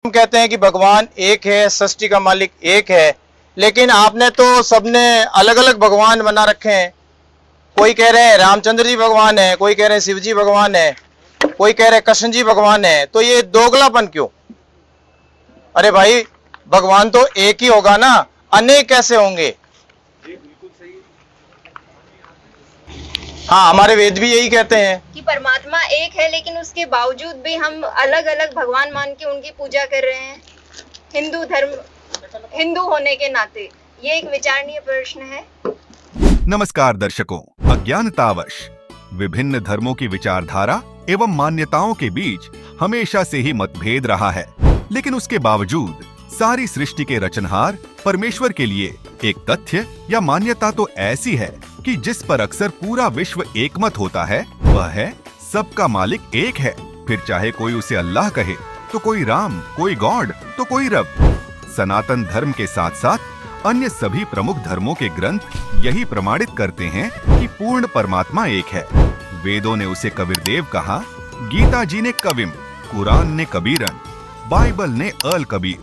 हम कहते हैं कि भगवान एक है, सृष्टि का मालिक एक है, लेकिन आपने तो सबने अलग अलग भगवान बना रखे हैं। कोई कह रहे हैं रामचंद्र जी भगवान है, कोई कह रहे हैं शिव जी भगवान है, कोई कह रहे हैं कृष्ण जी भगवान है। तो ये दोगलापन क्यों? अरे भाई, भगवान तो एक ही होगा ना, अनेक कैसे होंगे? हाँ, हमारे वेद भी यही कहते हैं कि परमात्मा एक है, लेकिन उसके बावजूद भी हम अलग अलग भगवान मान के उनकी पूजा कर रहे हैं। हिंदू होने के नाते ये एक विचारणीय प्रश्न है। नमस्कार दर्शकों, अज्ञानतावश विभिन्न धर्मों की विचारधारा एवं मान्यताओं के बीच हमेशा से ही मतभेद रहा है, लेकिन उसके बावजूद सारी सृष्टि के रचनहार परमेश्वर के लिए एक तथ्य या मान्यता तो ऐसी है कि जिस पर अक्सर पूरा विश्व एकमत होता है, वह है सबका मालिक एक है। फिर चाहे कोई उसे अल्लाह कहे, तो कोई राम, कोई गॉड, तो कोई रब। सनातन धर्म के साथ साथ अन्य सभी प्रमुख धर्मों के ग्रंथ यही प्रमाणित करते हैं कि पूर्ण परमात्मा एक है। वेदों ने उसे कबीरदेव कहा, गीता जी ने कविम, कुरान ने कबीरन, बाइबल ने अल कबीर,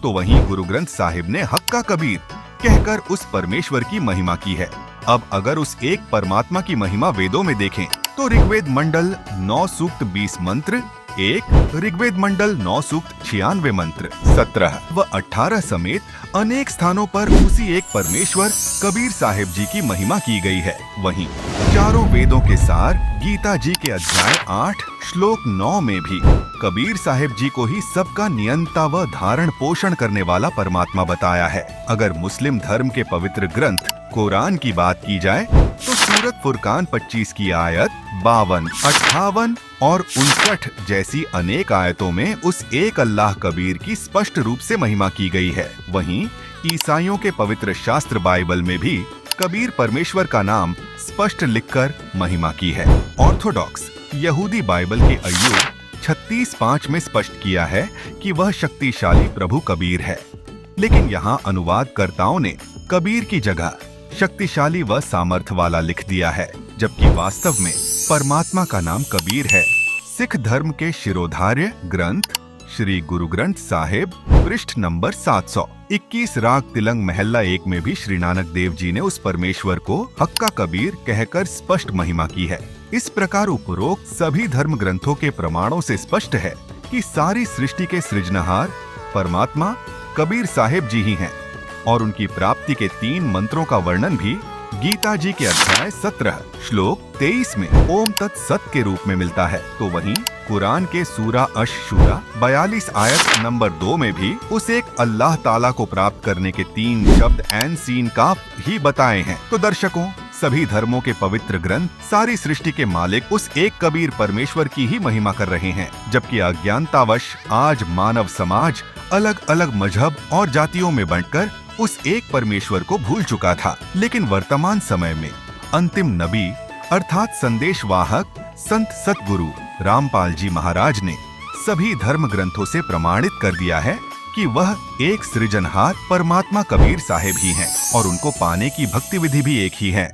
तो वहीं गुरु ग्रंथ साहिब ने हक्का कबीर कहकर उस परमेश्वर की महिमा की है। अब अगर उस एक परमात्मा की महिमा वेदों में देखें तो ऋग्वेद मंडल 9 सूक्त 20 मंत्र 1, ऋग्वेद मंडल 9 सूक्त 96 मंत्र 17 व 18 समेत अनेक स्थानों पर उसी एक परमेश्वर कबीर साहिब जी की महिमा की गई है। वहीं चारों वेदों के सार गीता जी के अध्याय 8 श्लोक 9 में भी कबीर साहिब जी को ही सबका नियंता व धारण पोषण करने वाला परमात्मा बताया है। अगर मुस्लिम धर्म के पवित्र ग्रंथ कुरान की बात की जाए तो सूरत फुरकान 25 की आयत 52, 58 और 59 जैसी अनेक आयतों में उस एक अल्लाह कबीर की स्पष्ट रूप से महिमा की गई है। वहीं ईसाइयों के पवित्र शास्त्र बाइबल में भी कबीर परमेश्वर का नाम स्पष्ट लिखकर महिमा की है। ऑर्थोडॉक्स यहूदी बाइबल के अय्यूब 36:5 में स्पष्ट किया है कि वह शक्तिशाली प्रभु कबीर है, लेकिन यहाँ अनुवादकर्ताओं ने कबीर की जगह शक्तिशाली व सामर्थ्य वाला लिख दिया है, जबकि वास्तव में परमात्मा का नाम कबीर है। सिख धर्म के शिरोधार्य ग्रंथ श्री गुरु ग्रंथ साहिब पृष्ठ नंबर 721 राग तिलंग महल्ला 1 में भी श्री नानक देव जी ने उस परमेश्वर को हक्का कबीर कहकर स्पष्ट महिमा की है। इस प्रकार उपरोक्त सभी धर्म ग्रंथों के प्रमाणों से स्पष्ट है कि सारी सृष्टि के सृजनहार परमात्मा कबीर साहिब जी ही हैं, और उनकी प्राप्ति के 3 मंत्रों का वर्णन भी गीता जी के अध्याय 17 श्लोक 23 में ओम तत्सत के रूप में मिलता है। तो वहीं कुरान के सूरा अश-शूरा 42 आयत नंबर 2 में भी उस एक अल्लाह ताला को प्राप्त करने के 3 शब्द ऐन सीन काफ ही बताए हैं। तो दर्शकों, सभी धर्मों के पवित्र ग्रंथ सारी सृष्टि के मालिक उस एक कबीर परमेश्वर की ही महिमा कर रहे हैं, जबकि अज्ञानतावश आज मानव समाज अलग अलग मजहब और जातियों में बांटकर उस एक परमेश्वर को भूल चुका था। लेकिन वर्तमान समय में अंतिम नबी अर्थात संदेशवाहक संत सतगुरु रामपाल जी महाराज ने सभी धर्म ग्रंथों से प्रमाणित कर दिया है कि वह एक सृजनहार परमात्मा कबीर साहिब ही हैं, और उनको पाने की भक्ति विधि भी एक ही है।